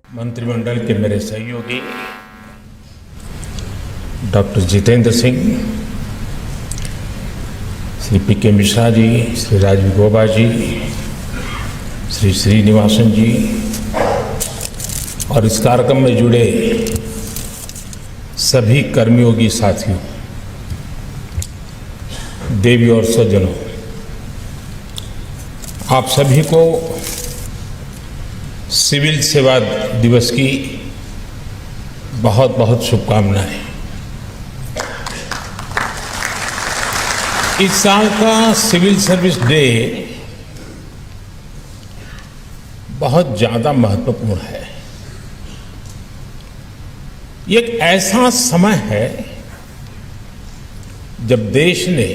मंत्रिमंडल के मेरे सहयोगी डॉक्टर जितेंद्र सिंह, श्री पी.के. मिश्रा जी, श्री राजीव गौबा जी, श्री श्रीनिवासन जी और इस कार्यक्रम में जुड़े सभी कर्मयोगी साथियों, देवी और सज्जनों, आप सभी को सिविल सेवा दिवस की बहुत बहुत शुभकामनाएं। इस साल का सिविल सर्विस डे बहुत ज्यादा महत्वपूर्ण है। ये एक ऐसा समय है जब देश ने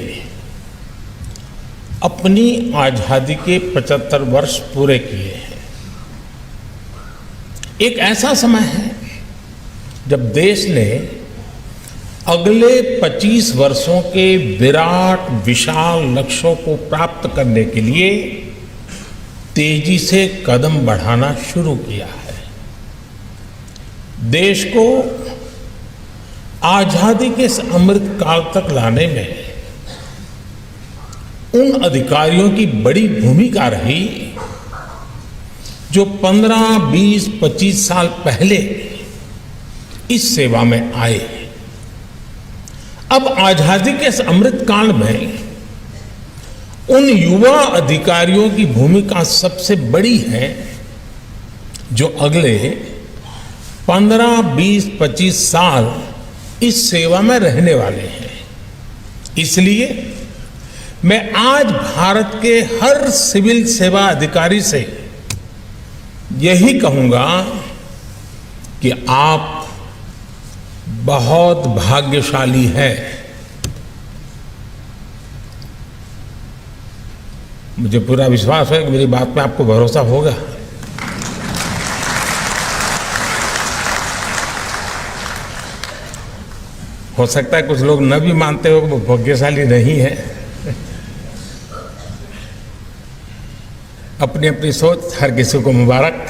अपनी आजादी के 75 वर्ष पूरे किए हैं। एक ऐसा समय है जब देश ने अगले 25 वर्षों के विराट विशाल लक्ष्यों को प्राप्त करने के लिए तेजी से कदम बढ़ाना शुरू किया है। देश को आजादी के इस अमृत काल तक लाने में उन अधिकारियों की बड़ी भूमिका रही जो 15, 20, 25 साल पहले इस सेवा में आए। अब आजादी के इस अमृत काल में उन युवा अधिकारियों की भूमिका सबसे बड़ी है जो अगले 15, 20, 25 साल इस सेवा में रहने वाले हैं। इसलिए मैं आज भारत के हर सिविल सेवा अधिकारी से यही कहूंगा कि आप बहुत भाग्यशाली हैं। मुझे पूरा विश्वास है कि मेरी बात पे आपको भरोसा होगा। हो सकता है कुछ लोग न भी मानते हो कि वो भाग्यशाली नहीं है। अपनी अपनी सोच, हर किसी को मुबारक।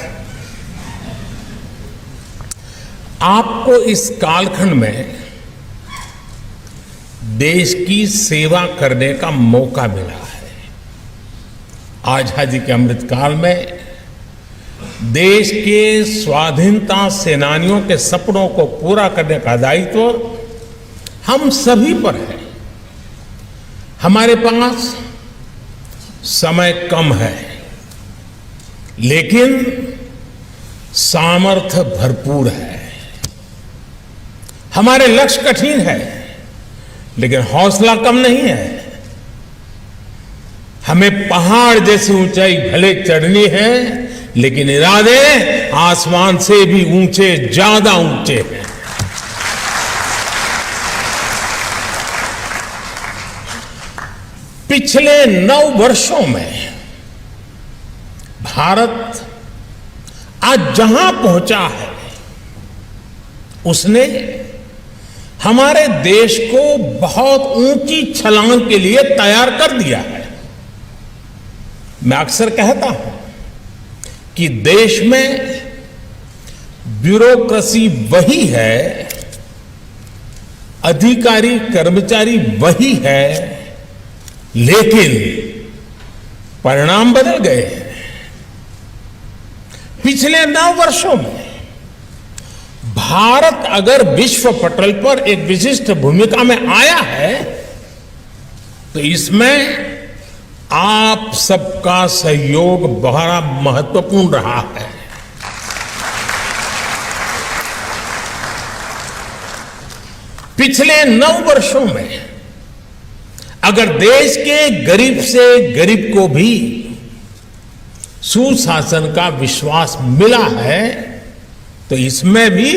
आपको इस कालखंड में देश की सेवा करने का मौका मिला है। आजादी के अमृत काल में देश के स्वाधीनता सेनानियों के सपनों को पूरा करने का दायित्व हम सभी पर है। हमारे पास समय कम है, लेकिन सामर्थ्य भरपूर है। हमारे लक्ष्य कठिन है, लेकिन हौसला कम नहीं है। हमें पहाड़ जैसी ऊंचाई भले चढ़नी है, लेकिन इरादे आसमान से भी ऊंचे, ज्यादा ऊंचे हैं। पिछले 9 वर्षों में भारत आज जहां पहुंचा है, उसने हमारे देश को बहुत ऊंची छलांग के लिए तैयार कर दिया है। मैं अक्सर कहता हूं कि देश में ब्यूरोक्रेसी वही है, अधिकारी कर्मचारी वही है, लेकिन परिणाम बदल गए हैं। पिछले 9 वर्षों में भारत अगर विश्व पटल पर एक विशिष्ट भूमिका में आया है, तो इसमें आप सबका सहयोग बड़ा महत्वपूर्ण रहा है। पिछले 9 वर्षों में अगर देश के गरीब से गरीब को भी सुशासन का विश्वास मिला है, तो इसमें भी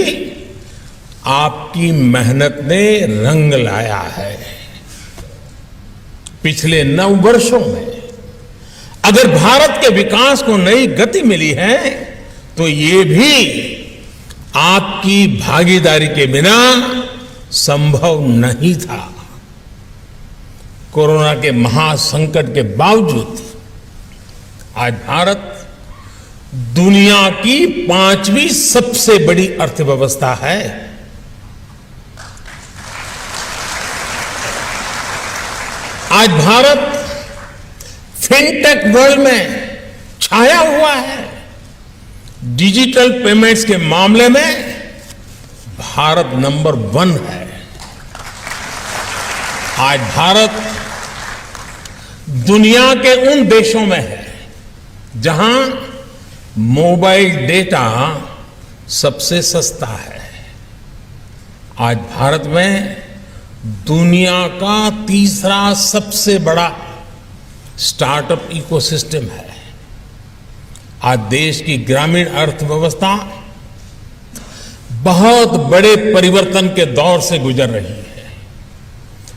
आपकी मेहनत ने रंग लाया है। पिछले 9 वर्षों में अगर भारत के विकास को नई गति मिली है, तो ये भी आपकी भागीदारी के बिना संभव नहीं था। कोरोना के महासंकट के बावजूद आज भारत दुनिया की 5वीं सबसे बड़ी अर्थव्यवस्था है। आज भारत फिनटेक वर्ल्ड में छाया हुआ है। डिजिटल पेमेंट्स के मामले में भारत नंबर 1 है। आज भारत दुनिया के उन देशों में है जहां मोबाइल डेटा सबसे सस्ता है। आज भारत में दुनिया का तीसरा सबसे बड़ा स्टार्टअप इकोसिस्टम है। आज देश की ग्रामीण अर्थव्यवस्था बहुत बड़े परिवर्तन के दौर से गुजर रही है।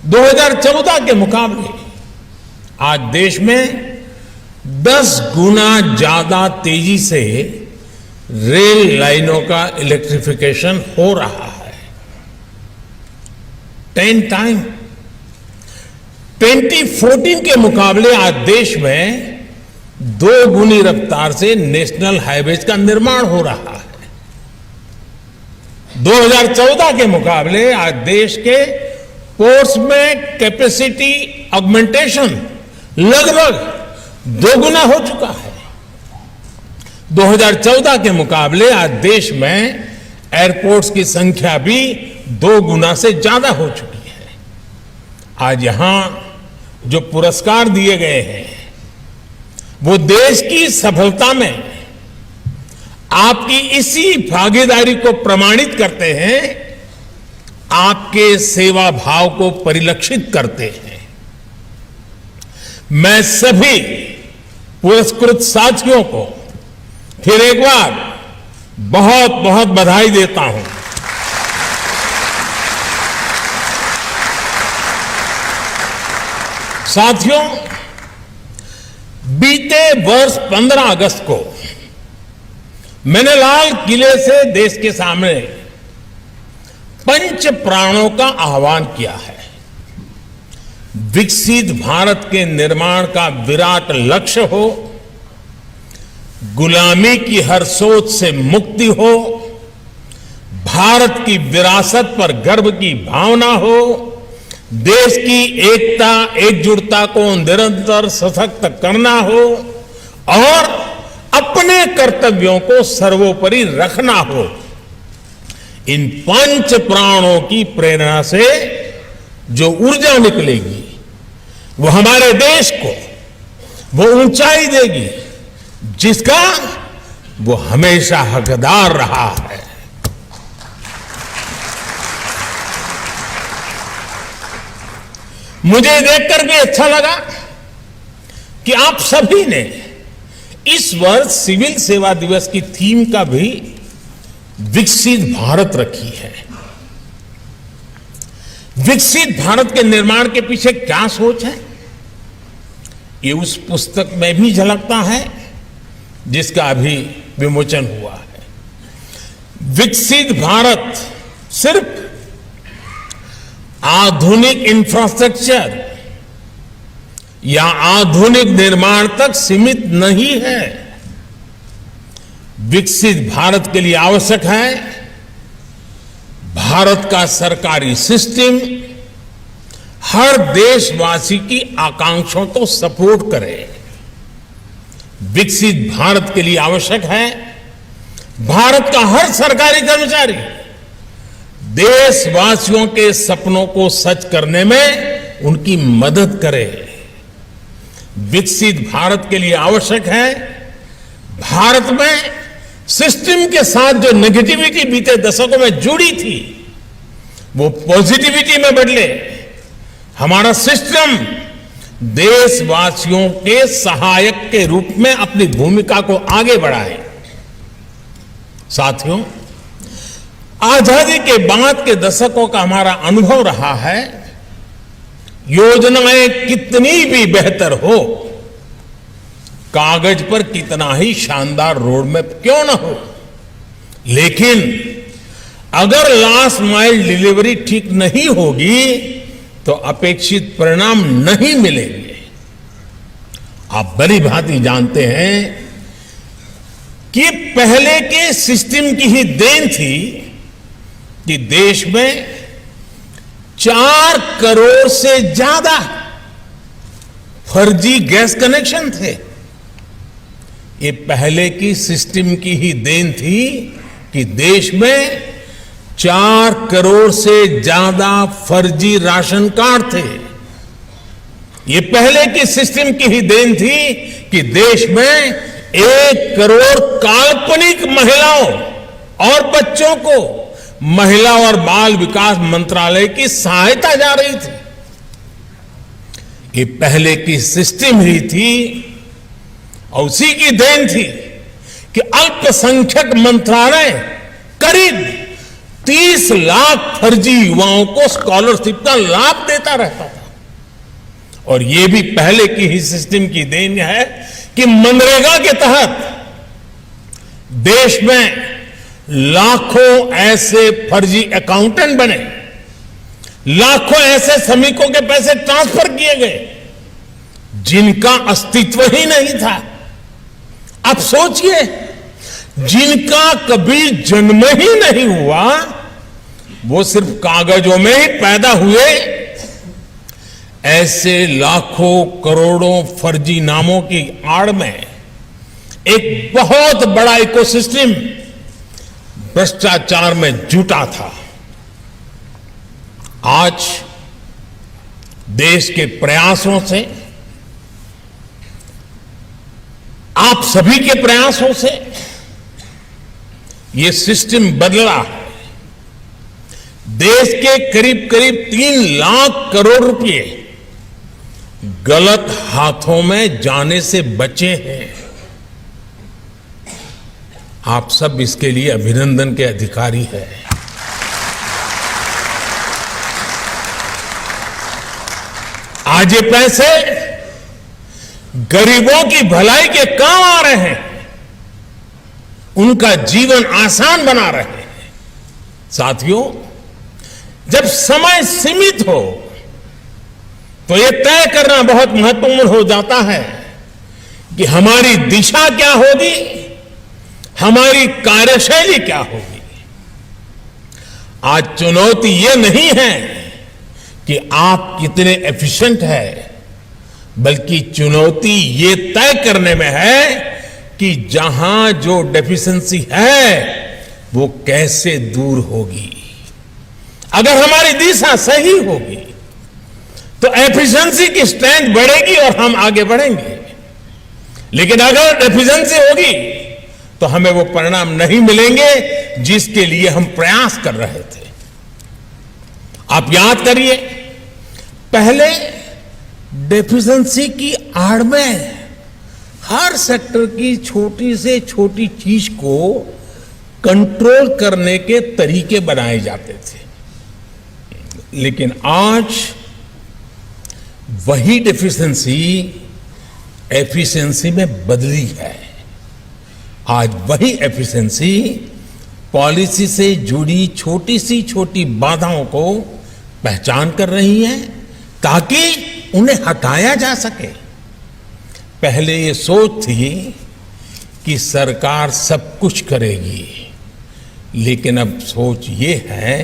2014 के मुकाबले आज देश में 10 गुना ज्यादा तेजी से रेल लाइनों का इलेक्ट्रिफिकेशन हो रहा है। 10 टाइम 2014 के मुकाबले आज देश में 2 गुनी रफ्तार से नेशनल हाईवेज का निर्माण हो रहा है। 2014 के मुकाबले आज देश के पोर्ट्स में कैपेसिटी ऑगमेंटेशन लगभग 2 गुना हो चुका है। 2014 के मुकाबले आज देश में एयरपोर्ट्स की संख्या भी 2 गुना से ज्यादा हो चुकी है। आज यहां जो पुरस्कार दिए गए हैं वो देश की सफलता में आपकी इसी भागीदारी को प्रमाणित करते हैं, आपके सेवा भाव को परिलक्षित करते हैं। मैं सभी पुरस्कृत साथियों को फिर एक बार बहुत बहुत बधाई देता हूं। साथियों, बीते वर्ष 15 अगस्त को मैंने लाल किले से देश के सामने पंच प्राणों का आह्वान किया है। विकसित भारत के निर्माण का विराट लक्ष्य हो, गुलामी की हर सोच से मुक्ति हो, भारत की विरासत पर गर्व की भावना हो, देश की एकता एकजुटता को निरंतर सशक्त करना हो और अपने कर्तव्यों को सर्वोपरि रखना हो। इन पंच प्राणों की प्रेरणा से जो ऊर्जा निकलेगी वो हमारे देश को वो ऊंचाई देगी जिसका वो हमेशा हकदार रहा है। मुझे देखकर भी अच्छा लगा कि आप सभी ने इस वर्ष सिविल सेवा दिवस की थीम का भी विकसित भारत रखी है। विकसित भारत के निर्माण के पीछे क्या सोच है, ये उस पुस्तक में भी झलकता है जिसका अभी विमोचन हुआ है। विकसित भारत सिर्फ आधुनिक इंफ्रास्ट्रक्चर या आधुनिक निर्माण तक सीमित नहीं है। विकसित भारत के लिए आवश्यक है भारत का सरकारी सिस्टम हर देशवासी की आकांक्षाओं को सपोर्ट करे। विकसित भारत के लिए आवश्यक है भारत का हर सरकारी कर्मचारी देशवासियों के सपनों को सच करने में उनकी मदद करे। विकसित भारत के लिए आवश्यक है भारत में सिस्टम के साथ जो नेगेटिविटी बीते दशकों में जुड़ी थी वो पॉजिटिविटी में बदले। हमारा सिस्टम देशवासियों के सहायक के रूप में अपनी भूमिका को आगे बढ़ाए। साथियों, आजादी के बाद के दशकों का हमारा अनुभव रहा है योजनाएं कितनी भी बेहतर हो, कागज पर कितना ही शानदार रोड मैप क्यों ना हो, लेकिन अगर लास्ट माइल डिलीवरी ठीक नहीं होगी तो अपेक्षित परिणाम नहीं मिलेंगे। आप भली भांति जानते हैं कि पहले के सिस्टम की ही देन थी कि देश में 4 करोड़ से ज्यादा फर्जी गैस कनेक्शन थे। ये पहले की सिस्टम की ही देन थी कि देश में 4 करोड़ से ज्यादा फर्जी राशन कार्ड थे। ये पहले की सिस्टम की ही देन थी कि देश में 1 करोड़ काल्पनिक महिलाओं और बच्चों को महिला और बाल विकास मंत्रालय की सहायता जा रही थी। ये पहले की सिस्टम ही थी और उसी की देन थी कि अल्पसंख्यक मंत्रालय करीब 30 लाख फर्जी युवाओं को स्कॉलरशिप का लाभ देता रहता था। और ये भी पहले की ही सिस्टम की देन है कि मनरेगा के तहत देश में लाखों ऐसे फर्जी अकाउंटेंट बने, लाखों ऐसे श्रमिकों के पैसे ट्रांसफर किए गए जिनका अस्तित्व ही नहीं था। अब सोचिए, जिनका कभी जन्म ही नहीं हुआ, वो सिर्फ कागजों में ही पैदा हुए, ऐसे लाखों करोड़ों फर्जी नामों की आड़ में एक बहुत बड़ा इकोसिस्टम भ्रष्टाचार में जुटा था। आज देश के प्रयासों से, आप सभी के प्रयासों से ये सिस्टम बदला है। देश के करीब करीब 3 लाख करोड़ रुपए गलत हाथों में जाने से बचे हैं। आप सब इसके लिए अभिनंदन के अधिकारी हैं। आज ये पैसे गरीबों की भलाई के काम आ रहे हैं, उनका जीवन आसान बना रहे हैं। साथियों, जब समय सीमित हो तो यह तय करना बहुत महत्वपूर्ण हो जाता है कि हमारी दिशा क्या होगी, हमारी कार्यशैली क्या होगी। आज चुनौती यह नहीं है कि आप कितने एफिशिएंट हैं, बल्कि चुनौती ये तय करने में है कि जहां जो डेफिशिएंसी है वो कैसे दूर होगी। अगर हमारी दिशा सही होगी तो एफिशिएंसी की स्ट्रेंथ बढ़ेगी और हम आगे बढ़ेंगे। लेकिन अगर डेफिशिएंसी होगी तो हमें वो परिणाम नहीं मिलेंगे जिसके लिए हम प्रयास कर रहे थे। आप याद करिए, पहले डेफिशिएंसी की आड़ में हर सेक्टर की छोटी से छोटी चीज को कंट्रोल करने के तरीके बनाए जाते थे। लेकिन आज वही डेफिशिएंसी एफिशिएंसी में बदली है। आज वही एफिशिएंसी पॉलिसी से जुड़ी छोटी सी छोटी बाधाओं को पहचान कर रही है ताकि उन्हें हटाया जा सके। पहले ये सोच थी कि सरकार सब कुछ करेगी, लेकिन अब सोच ये है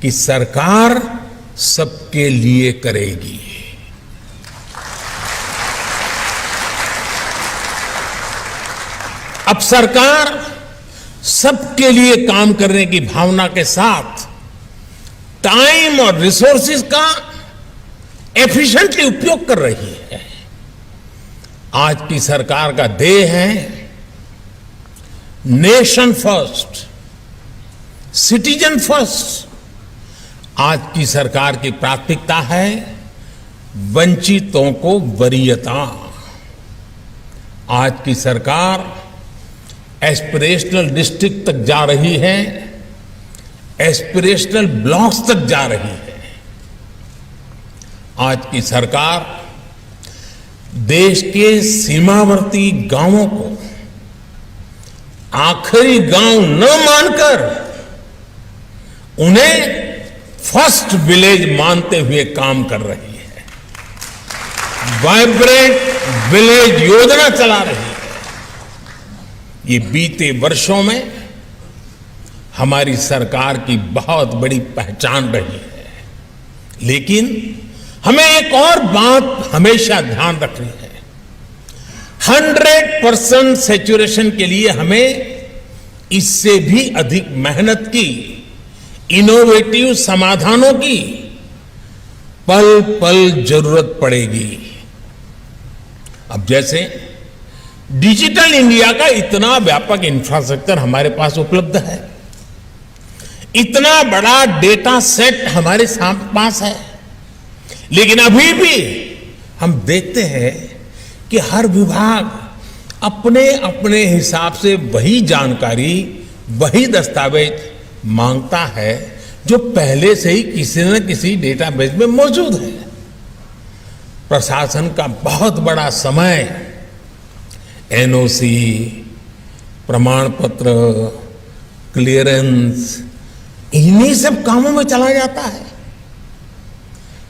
कि सरकार सबके लिए करेगी। अब सरकार सबके लिए काम करने की भावना के साथ टाइम और रिसोर्सेज का एफिशिएंटली उपयोग कर रही है। आज की सरकार का ध्येय है नेशन फर्स्ट, सिटीजन फर्स्ट। आज की सरकार की प्राथमिकता है वंचितों को वरीयता। आज की सरकार एस्पिरेशनल डिस्ट्रिक्ट तक जा रही है, एस्पिरेशनल ब्लॉक्स तक जा रही है। आज की सरकार देश के सीमावर्ती गांवों को आखिरी गांव न मानकर उन्हें फर्स्ट विलेज मानते हुए काम कर रही है। वाइब्रेंट विलेज योजना चला रही है। ये बीते वर्षों में हमारी सरकार की बहुत बड़ी पहचान रही है। लेकिन हमें एक और बात हमेशा ध्यान रखनी है, 100% सैचुरेशन के लिए हमें इससे भी अधिक मेहनत की, इनोवेटिव समाधानों की पल पल जरूरत पड़ेगी। अब जैसे डिजिटल इंडिया का इतना व्यापक इंफ्रास्ट्रक्चर हमारे पास उपलब्ध है, इतना बड़ा डेटा सेट हमारे पास है, लेकिन अभी भी हम देखते हैं कि हर विभाग अपने अपने हिसाब से वही जानकारी, वही दस्तावेज मांगता है जो पहले से ही किसी न किसी डेटाबेस में मौजूद है। प्रशासन का बहुत बड़ा समय एनओसी, प्रमाण पत्र, क्लियरेंस, इन्हीं सब कामों में चला जाता है।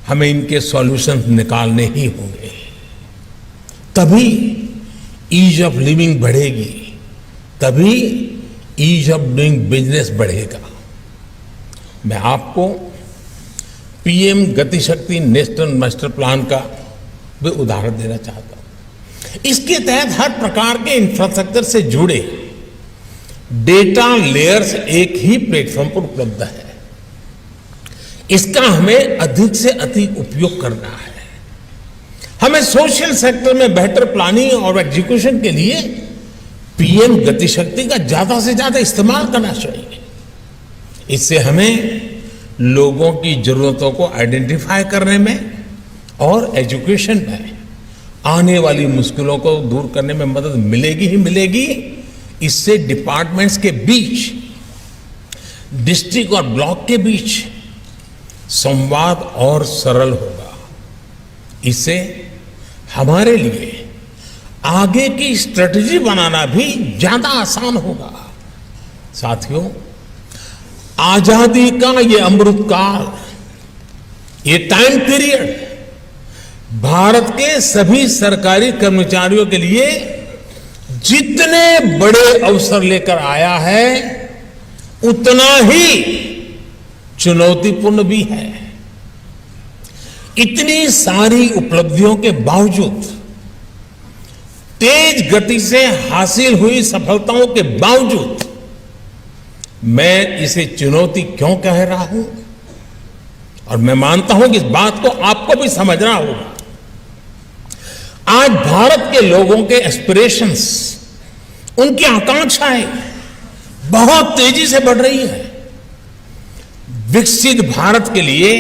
हमें इनके सॉल्यूशन निकालने ही होंगे, तभी ईज ऑफ लिविंग बढ़ेगी, तभी ईज ऑफ डूइंग बिजनेस बढ़ेगा। मैं आपको पीएम गति शक्ति नेशनल मास्टर प्लान का भी उदाहरण देना चाहता हूं। इसके तहत हर प्रकार के इंफ्रास्ट्रक्चर से जुड़े डेटा लेयर्स एक ही प्लेटफॉर्म पर उपलब्ध है। इसका हमें अधिक से अधिक उपयोग करना है। हमें सोशल सेक्टर में बेहतर प्लानिंग और एग्जीक्यूशन के लिए पीएम गति शक्ति का ज्यादा से ज्यादा इस्तेमाल करना चाहिए। इससे हमें लोगों की जरूरतों को आइडेंटिफाई करने में और एजुकेशन में आने वाली मुश्किलों को दूर करने में मदद मिलेगी ही मिलेगी। इससे डिपार्टमेंट्स के बीच, डिस्ट्रिक्ट और ब्लॉक के बीच संवाद और सरल होगा। इससे हमारे लिए आगे की स्ट्रेटजी बनाना भी ज्यादा आसान होगा। साथियों, आजादी का ये अमृत काल, ये टाइम पीरियड भारत के सभी सरकारी कर्मचारियों के लिए जितने बड़े अवसर लेकर आया है, उतना ही चुनौतीपूर्ण भी है। इतनी सारी उपलब्धियों के बावजूद, तेज गति से हासिल हुई सफलताओं के बावजूद, मैं इसे चुनौती क्यों कह रहा हूं, और मैं मानता हूं कि इस बात को आपको भी समझना होगा। आज भारत के लोगों के एस्पिरेशंस, उनकी आकांक्षाएं बहुत तेजी से बढ़ रही है। विकसित भारत के लिए,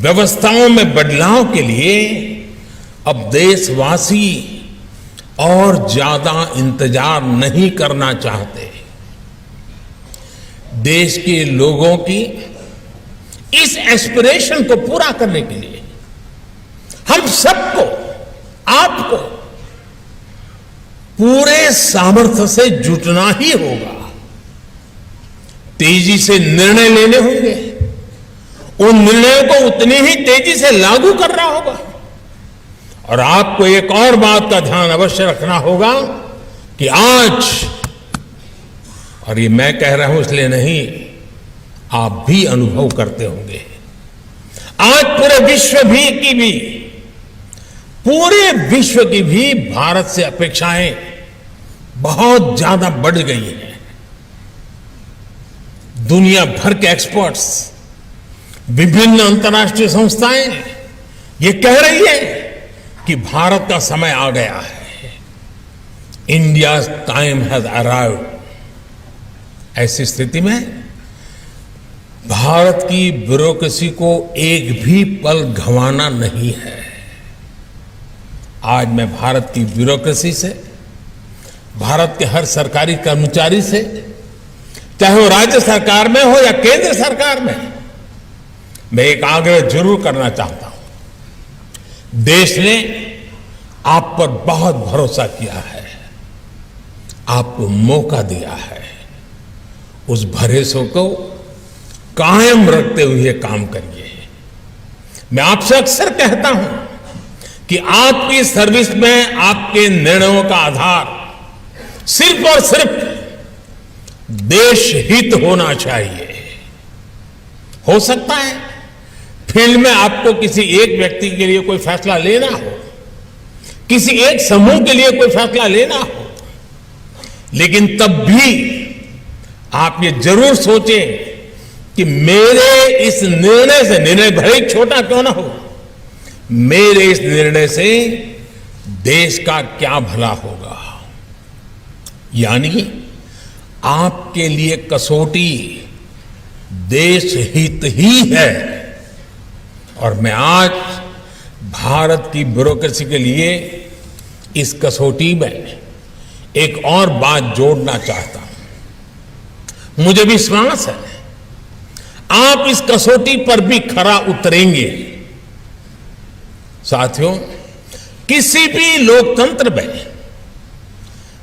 व्यवस्थाओं में बदलाव के लिए अब देशवासी और ज्यादा इंतजार नहीं करना चाहते। देश के लोगों की इस एस्पिरेशन को पूरा करने के लिए हम सबको, आपको पूरे सामर्थ्य से जुटना ही होगा। तेजी से निर्णय लेने होंगे, उन निर्णयों को उतनी ही तेजी से लागू करना होगा। और आपको एक और बात का ध्यान अवश्य रखना होगा कि आज, और ये मैं कह रहा हूं इसलिए नहीं, आप भी अनुभव करते होंगे, आज पूरे विश्व की भी भारत से अपेक्षाएं बहुत ज्यादा बढ़ गई हैं। दुनिया भर के एक्सपर्ट्स, विभिन्न अंतर्राष्ट्रीय संस्थाएं ये कह रही है कि भारत का समय आ गया है। India time has arrived. ऐसी स्थिति में भारत की ब्यूरोक्रेसी को एक भी पल गंवाना नहीं है। आज मैं भारत की ब्यूरोक्रेसी से, भारत के हर सरकारी कर्मचारी से, चाहे वो राज्य सरकार में हो या केंद्र सरकार में, मैं एक आग्रह जरूर करना चाहता हूं। देश ने आप पर बहुत भरोसा किया है, आपको मौका दिया है। उस भरोसे को कायम रखते हुए काम करिए। मैं आपसे अक्सर कहता हूं कि आपकी सर्विस में आपके निर्णयों का आधार सिर्फ और सिर्फ देश हित होना चाहिए। हो सकता है फील्ड में आपको किसी एक व्यक्ति के लिए कोई फैसला लेना हो, किसी एक समूह के लिए कोई फैसला लेना हो, लेकिन तब भी आप ये जरूर सोचें कि मेरे इस निर्णय से, निर्णय भले ही छोटा क्यों ना हो, मेरे इस निर्णय से देश का क्या भला होगा। यानी आपके लिए कसौटी देश हित ही है। और मैं आज भारत की ब्यूरोक्रेसी के लिए इस कसौटी में एक और बात जोड़ना चाहता हूं। मुझे विश्वास है आप इस कसौटी पर भी खरा उतरेंगे। साथियों, किसी भी लोकतंत्र में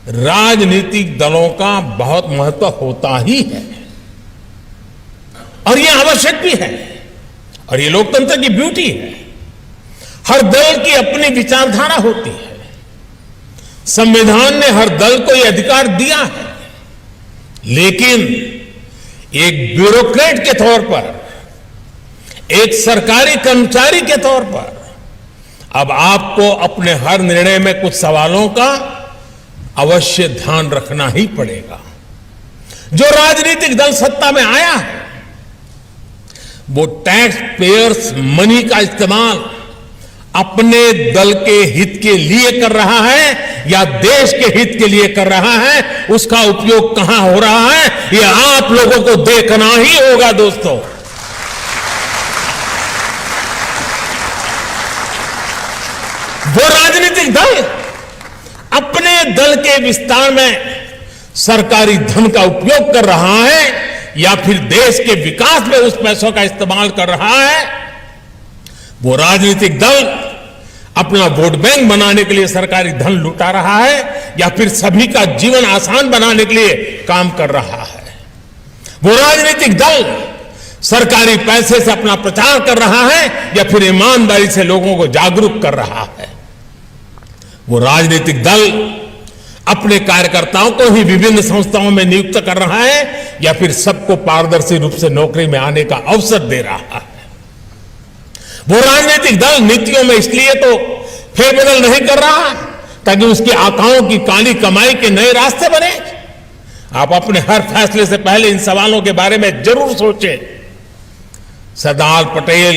राजनीतिक दलों का बहुत महत्व होता ही है और यह आवश्यक भी है और ये लोकतंत्र की ब्यूटी है। हर दल की अपनी विचारधारा होती है। संविधान ने हर दल को यह अधिकार दिया है, लेकिन एक ब्यूरोक्रेट के तौर पर, एक सरकारी कर्मचारी के तौर पर अब आपको अपने हर निर्णय में कुछ सवालों का अवश्य ध्यान रखना ही पड़ेगा। जो राजनीतिक दल सत्ता में आया है वो टैक्स पेयर्स मनी का इस्तेमाल अपने दल के हित के लिए कर रहा है या देश के हित के लिए कर रहा है, उसका उपयोग कहां हो रहा है ये आप लोगों को देखना ही होगा। दोस्तों, वो राजनीतिक दल अपने दल के विस्तार में सरकारी धन का उपयोग कर रहा है या फिर देश के विकास में उस पैसों का इस्तेमाल कर रहा है, वो राजनीतिक दल अपना वोट बैंक बनाने के लिए सरकारी धन लुटा रहा है या फिर सभी का जीवन आसान बनाने के लिए काम कर रहा है, वो राजनीतिक दल सरकारी पैसे से अपना प्रचार कर रहा है या फिर ईमानदारी से लोगों को जागरूक कर रहा है, वो राजनीतिक दल अपने कार्यकर्ताओं को ही विभिन्न संस्थाओं में नियुक्त कर रहा है या फिर सबको पारदर्शी रूप से नौकरी में आने का अवसर दे रहा है। वो राजनीतिक दल नीतियों में इसलिए तो फेरबदल नहीं कर रहा ताकि उसकी आकाओं की काली कमाई के नए रास्ते बने। आप अपने हर फैसले से पहले इन सवालों के बारे में जरूर सोचें। सरदार पटेल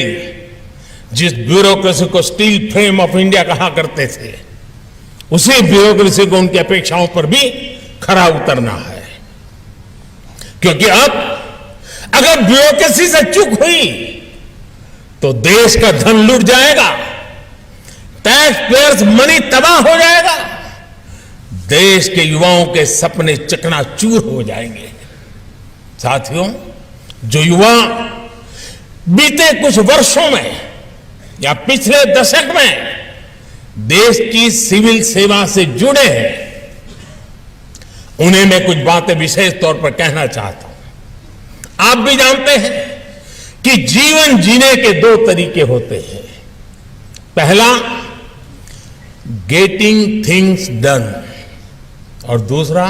जिस ब्यूरोक्रेसी को स्टील फ्रेम ऑफ इंडिया कहा करते थे, उसी ब्यूरोक्रेसी को उनकी अपेक्षाओं पर भी खरा उतरना है, क्योंकि अब अगर ब्यूरोक्रेसी से चूक हुई तो देश का धन लुट जाएगा, टैक्स पेयर्स मनी तबाह हो जाएगा, देश के युवाओं के सपने चकनाचूर हो जाएंगे। साथियों, जो युवा बीते कुछ वर्षों में या पिछले दशक में देश की सिविल सेवा से जुड़े हैं, उन्हें मैं कुछ बातें विशेष तौर पर कहना चाहता हूं। आप भी जानते हैं कि जीवन जीने के दो तरीके होते हैं। पहला, गेटिंग थिंग्स डन, और दूसरा,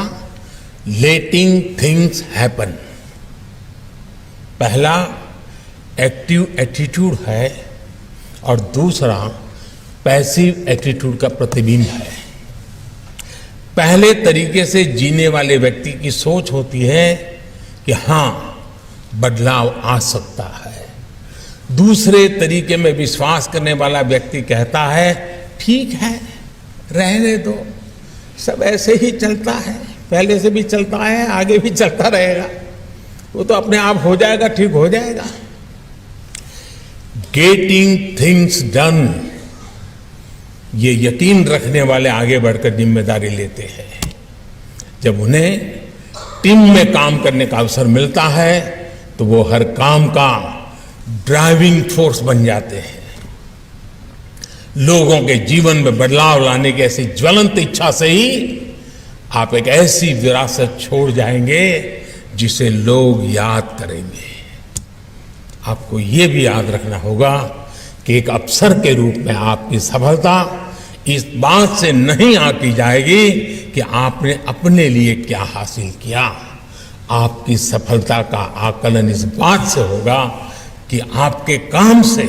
लेटिंग थिंग्स हैपन। पहला एक्टिव एटीट्यूड है और दूसरा पैसिव एटीट्यूड का प्रतिबिंब है। पहले तरीके से जीने वाले व्यक्ति की सोच होती है कि हां, बदलाव आ सकता है। दूसरे तरीके में विश्वास करने वाला व्यक्ति कहता है, ठीक है, रहने दो, सब ऐसे ही चलता है, पहले से भी चलता है, आगे भी चलता रहेगा, वो तो अपने आप हो जाएगा, ठीक हो जाएगा। गेटिंग थिंग्स डन, ये यकीन रखने वाले आगे बढ़कर जिम्मेदारी लेते हैं। जब उन्हें टीम में काम करने का अवसर मिलता है तो वो हर काम का ड्राइविंग फोर्स बन जाते हैं। लोगों के जीवन में बदलाव लाने की ऐसी ज्वलंत इच्छा से ही आप एक ऐसी विरासत छोड़ जाएंगे जिसे लोग याद करेंगे। आपको ये भी याद रखना होगा कि एक अफसर के रूप में आपकी सफलता इस बात से नहीं आंकी जाएगी कि आपने अपने लिए क्या हासिल किया। आपकी सफलता का आकलन इस बात से होगा कि आपके काम से,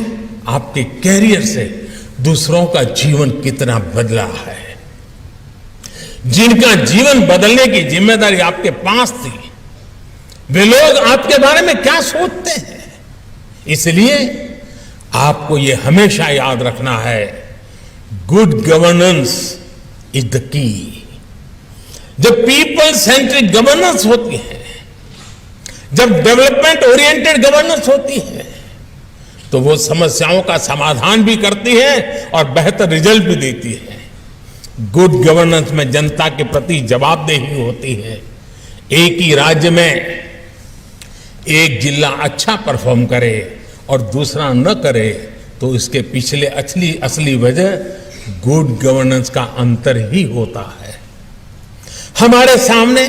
आपके कैरियर से दूसरों का जीवन कितना बदला है। जिनका जीवन बदलने की जिम्मेदारी आपके पास थी, वे लोग आपके बारे में क्या सोचते हैं। इसलिए आपको ये हमेशा याद रखना है, good governance is the key. जब पीपल सेंट्रिक गवर्नेंस होती है, जब डेवलपमेंट ओरिएंटेड गवर्नेंस होती है, तो वो समस्याओं का समाधान भी करती है और बेहतर रिजल्ट भी देती है। गुड गवर्नेंस में जनता के प्रति जवाबदेही होती है। एक ही राज्य में एक जिला अच्छा परफॉर्म करे और दूसरा न करे, तो इसके पिछले असली वजह गुड गवर्नेंस का अंतर ही होता है। हमारे सामने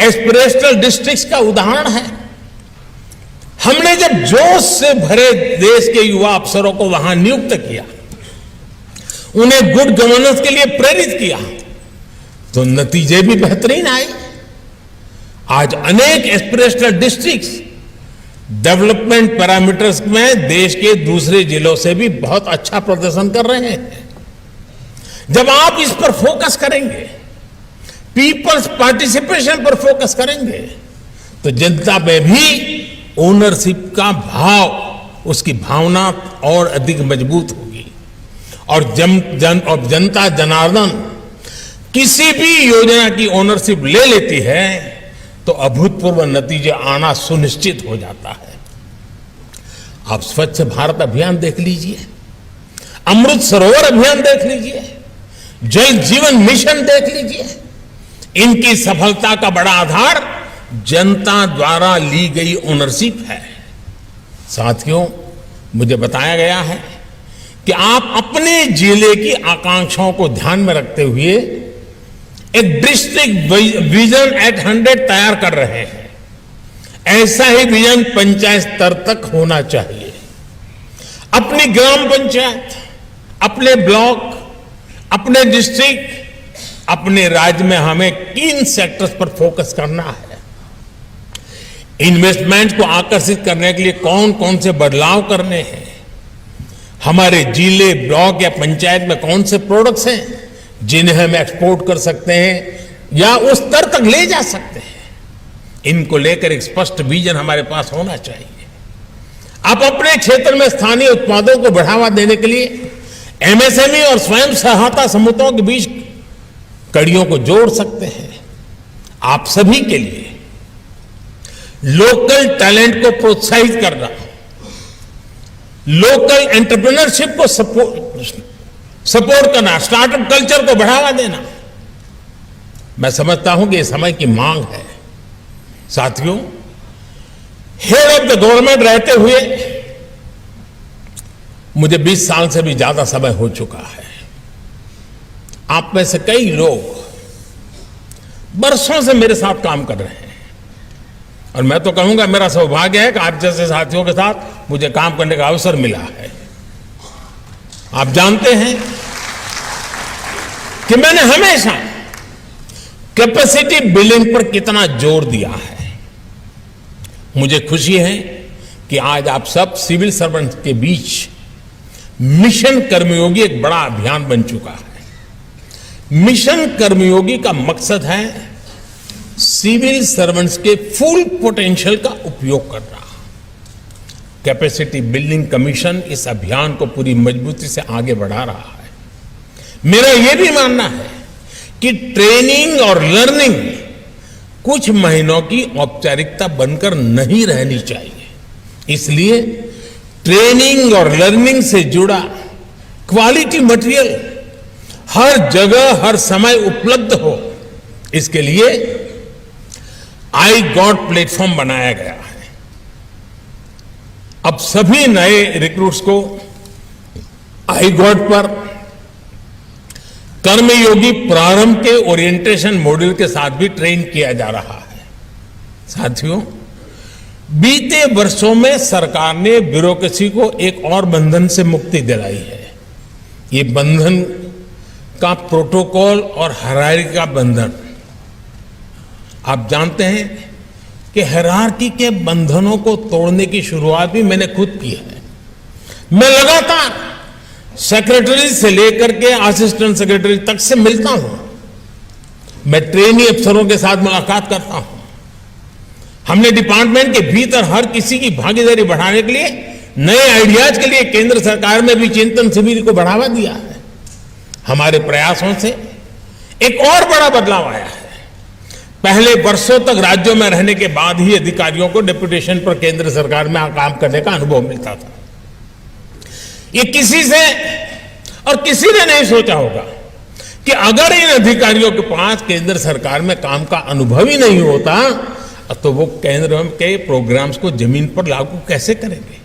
एस्पिरेशनल डिस्ट्रिक्ट्स का उदाहरण है। हमने जब जोश से भरे देश के युवा अफसरों को वहां नियुक्त किया, उन्हें गुड गवर्नेंस के लिए प्रेरित किया, तो नतीजे भी बेहतरीन आए। आज अनेक एस्पिरेशनल डिस्ट्रिक्ट्स डेवलपमेंट पैरामीटर्स में देश के दूसरे जिलों से भी बहुत अच्छा प्रदर्शन कर रहे हैं। जब आप इस पर फोकस करेंगे, पीपल्स पार्टिसिपेशन पर फोकस करेंगे, तो जनता में भी ओनरशिप का भाव, उसकी भावना और अधिक मजबूत होगी। और जनता जनार्दन किसी भी योजना की ओनरशिप ले लेती है तो अभूतपूर्व नतीजे आना सुनिश्चित हो जाता है। आप स्वच्छ भारत अभियान देख लीजिए, अमृत सरोवर अभियान देख लीजिए, जल जीवन मिशन देख लीजिए। इनकी सफलता का बड़ा आधार जनता द्वारा ली गई ओनरशिप है। साथियों, मुझे बताया गया है कि आप अपने जिले की आकांक्षाओं को ध्यान में रखते हुए एक डिस्ट्रिक्ट विजन एट 100 तैयार कर रहे हैं। ऐसा ही विजन पंचायत स्तर तक होना चाहिए। अपनी ग्राम पंचायत, अपने ब्लॉक, अपने डिस्ट्रिक्ट, अपने राज्य में हमें किन सेक्टर्स पर फोकस करना है, इन्वेस्टमेंट को आकर्षित करने के लिए कौन कौन से बदलाव करने हैं, हमारे जिले, ब्लॉक या पंचायत में कौन से प्रोडक्ट्स हैं जिन्हें हम एक्सपोर्ट कर सकते हैं या उस स्तर तक ले जा सकते हैं। इनको लेकर एक स्पष्ट विजन हमारे पास होना चाहिए। आप अपने क्षेत्र में स्थानीय उत्पादों को बढ़ावा देने के लिए एमएसएमई और स्वयं सहायता समूहों के बीच कड़ियों को जोड़ सकते हैं। आप सभी के लिए लोकल टैलेंट को प्रोत्साहित करना, लोकल एंटरप्रेन्योरशिप को सपोर्ट करना, स्टार्टअप कल्चर को बढ़ावा देना, मैं समझता हूं कि यह समय की मांग है। साथियों, हेड ऑफ द गवर्नमेंट रहते हुए मुझे 20 साल से भी ज्यादा समय हो चुका है। आप में से कई लोग बरसों से मेरे साथ काम कर रहे हैं और मैं तो कहूंगा मेरा सौभाग्य है कि आप जैसे साथियों के साथ मुझे काम करने का अवसर मिला है। आप जानते हैं कि मैंने हमेशा कैपेसिटी बिल्डिंग पर कितना जोर दिया है। मुझे खुशी है कि आज आप सब सिविल सर्वेंट के बीच मिशन कर्मयोगी एक बड़ा अभियान बन चुका है। मिशन कर्मयोगी का मकसद है सिविल सर्वेंट्स के फुल पोटेंशियल का उपयोग करना। कैपेसिटी बिल्डिंग कमीशन इस अभियान को पूरी मजबूती से आगे बढ़ा रहा है। मेरा यह भी मानना है कि ट्रेनिंग और लर्निंग कुछ महीनों की औपचारिकता बनकर नहीं रहनी चाहिए। इसलिए ट्रेनिंग और लर्निंग से जुड़ा क्वालिटी मटेरियल हर जगह हर समय उपलब्ध हो, इसके लिए आई गॉट प्लेटफॉर्म बनाया गया है। अब सभी नए रिक्रूट्स को आई गॉट पर कर्मयोगी प्रारंभ के ओरिएंटेशन मॉड्यूल के साथ भी ट्रेन किया जा रहा है। साथियों, बीते वर्षों में सरकार ने ब्यूरोक्रेसी को एक और बंधन से मुक्ति दिलाई है। ये बंधन का प्रोटोकॉल और हायरार्की का बंधन। आप जानते हैं कि हायरार्की के बंधनों को तोड़ने की शुरुआत भी मैंने खुद की है। मैं लगातार सेक्रेटरी से लेकर के असिस्टेंट सेक्रेटरी तक से मिलता हूं। मैं ट्रेनी अफसरों के साथ मुलाकात करता हूं। हमने डिपार्टमेंट के भीतर हर किसी की भागीदारी बढ़ाने के लिए, नए आइडियाज के लिए केंद्र सरकार में भी चिंतन शिविर को बढ़ावा दिया है। हमारे प्रयासों से एक और बड़ा बदलाव आया है। पहले वर्षों तक राज्यों में रहने के बाद ही अधिकारियों को डेपुटेशन पर केंद्र सरकार में काम करने का अनुभव मिलता था। ये किसी से और किसी ने नहीं सोचा होगा कि अगर इन अधिकारियों के पास केंद्र सरकार में काम का अनुभव ही नहीं होता तो वो केंद्र के प्रोग्राम्स को जमीन पर लागू कैसे करेंगे।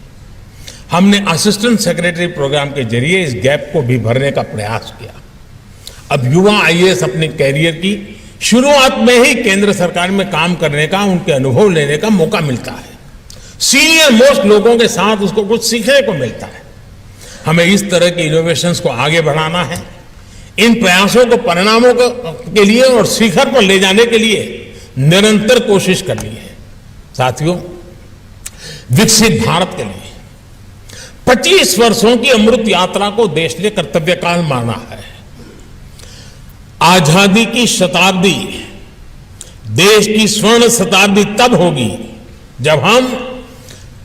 हमने असिस्टेंट सेक्रेटरी प्रोग्राम के जरिए इस गैप को भी भरने का प्रयास किया। अब युवा आईएएस अपने कैरियर की शुरुआत में ही केंद्र सरकार में काम करने का, उनके अनुभव लेने का मौका मिलता है। सीनियर मोस्ट लोगों के साथ उसको कुछ सीखने को मिलता है। हमें इस तरह के इनोवेशंस को आगे बढ़ाना है। इन प्रयासों को परिणामों के लिए और शिखर पर ले जाने के लिए निरंतर कोशिश करनी है। साथियों, विकसित भारत के लिए 25 वर्षों की अमृत यात्रा को देश ने कर्तव्य काल माना है। आजादी की शताब्दी, देश की स्वर्ण शताब्दी तब होगी जब हम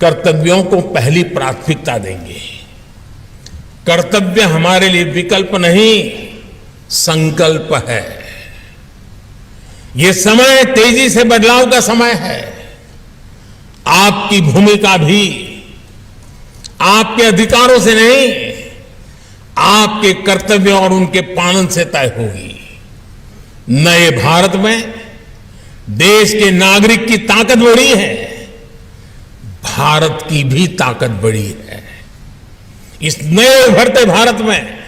कर्तव्यों को पहली प्राथमिकता देंगे। कर्तव्य हमारे लिए विकल्प नहीं, संकल्प है। ये समय तेजी से बदलाव का समय है। आपकी भूमिका भी आपके अधिकारों से नहीं, आपके कर्तव्यों और उनके पालन से तय होगी। नए भारत में देश के नागरिक की ताकत बढ़ी है, भारत की भी ताकत बढ़ी है। इस नए उभरते भारत में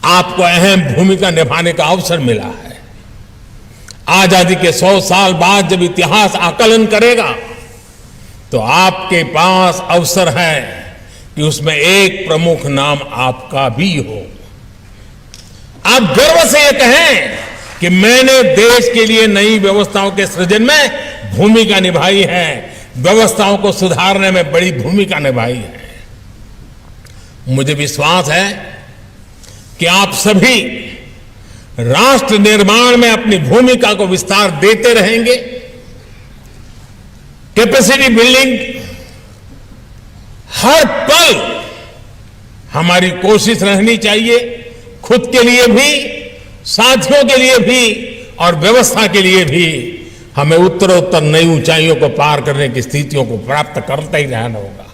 आपको अहम भूमिका निभाने का अवसर मिला है। आजादी के 100 साल बाद जब इतिहास आकलन करेगा तो आपके पास अवसर है कि उसमें एक प्रमुख नाम आपका भी हो। आप गर्व से ये कहें कि मैंने देश के लिए नई व्यवस्थाओं के सृजन में भूमिका निभाई है, व्यवस्थाओं को सुधारने में बड़ी भूमिका निभाई है। मुझे विश्वास है कि आप सभी राष्ट्र निर्माण में अपनी भूमिका को विस्तार देते रहेंगे। कैपेसिटी बिल्डिंग हर पल हमारी कोशिश रहनी चाहिए, खुद के लिए भी, साथियों के लिए भी और व्यवस्था के लिए भी। हमें उत्तरोत्तर नई ऊंचाइयों को पार करने की स्थितियों को प्राप्त करते ही रहना होगा।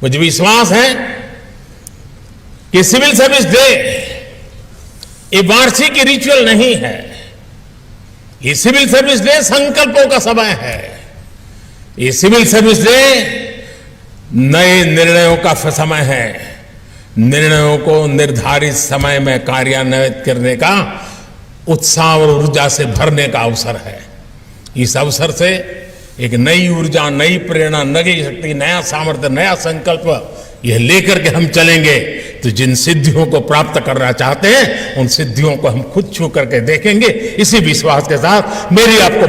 मुझे विश्वास है कि सिविल सर्विस डे ये वार्षिक रिचुअल नहीं है। ये सिविल सर्विस डे संकल्पों का समय है। ये सिविल सर्विस डे नए निर्णयों का समय है। निर्णयों को निर्धारित समय में कार्यान्वित करने का उत्साह और ऊर्जा से भरने का अवसर है। इस अवसर से एक नई ऊर्जा, नई प्रेरणा, नई शक्ति, नया सामर्थ्य, नया संकल्प यह लेकर के हम चलेंगे तो जिन सिद्धियों को प्राप्त करना चाहते हैं उन सिद्धियों को हम खुद छू करके देखेंगे। इसी विश्वास के साथ मेरी आपको